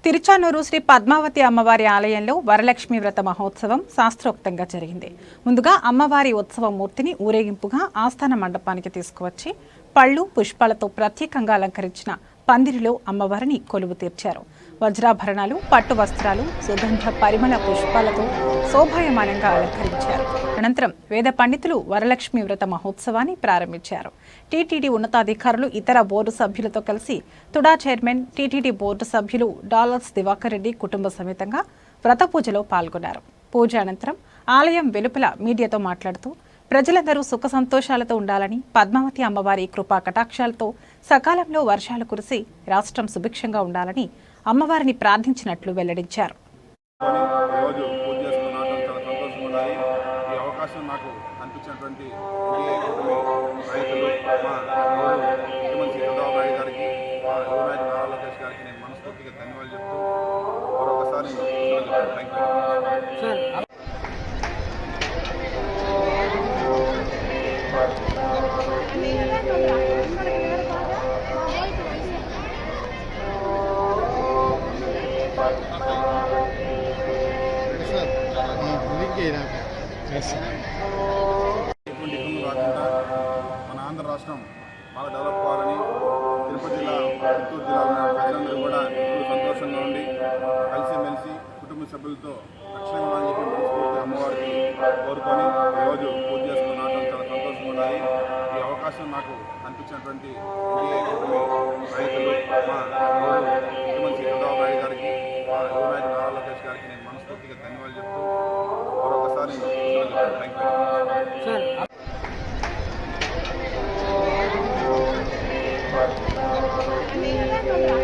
తిరుచానూరు శ్రీ పద్మావతి అమ్మవారి ఆలయంలో వరలక్ష్మి వ్రత మహోత్సవం శాస్త్రోక్తంగా జరిగింది. ముందుగా అమ్మవారి ఉత్సవ మూర్తిని ఊరేగింపుగా ఆస్థాన మండపానికి తీసుకువచ్చి పళ్ళు పుష్పాలతో ప్రత్యేకంగా అలంకరించిన పందిరిలో అమ్మవారిని కొలువు తీర్చారు. వజ్రాభరణాలు, పట్టు వస్త్రాలు, సుగంధ పరిమళ పుష్పాలతో శోభాయమానంగా అలంకరించారు. అనంతరం వేద పండితులు వరలక్ష్మి వ్రత మహోత్సవాన్ని ప్రారంభించారు. టీటీడీ ఉన్నతాధికారులు, ఇతర బోర్డు సభ్యులతో కలిసి తుడా చైర్మన్, టీటీడీ బోర్డు సభ్యులు డాలర్స్ దివాకర్ రెడ్డి కుటుంబ సమేతంగా వ్రత పూజలో పాల్గొన్నారు. పూజ అనంతరం ఆలయం వెలుపల మీడియాతో మాట్లాడుతూ ప్రజలందరూ సుఖ సంతోషాలతో ఉండాలని, పద్మావతి అమ్మవారి కృపా కటాక్షాలతో సకాలంలో వర్షాలు కురిసి రాష్ట్రం సుభిక్షంగా ఉండాలని అమ్మవారిని ప్రార్థించినట్లు వెల్లడించారు. మన ఆంధ్ర రాష్ట్రం బాగా డెవలప్ కావాలని తిరుపతి జిల్లా, చిత్తూరు జిల్లాలో ప్రజలందరూ కూడా ఇప్పుడు సంతోషంగా ఉండి కలిసిమెలిసి కుటుంబ సభ్యులతో రక్షణగా అని చెప్పి మనస్ఫూర్తి అమ్మవారికి కోరుకొని ఈరోజు పూజ చేసుకుని రావడం చాలా సంతోషంగా ఉండాలి. ఈ అవకాశం నాకు అనిపించినటువంటి ఎన్డీఏ కూటమి నాయకులు, మా ముఖ్యమంత్రి చంద్రబాబు నాయుడు గారికి, మా యువ నాయకుడు నారా లోకేష్ గారికి నేను మనస్ఫూర్తిగా ధన్యవాదాలు చెప్తూ మరొకసారి థ్యాంక్ యూ.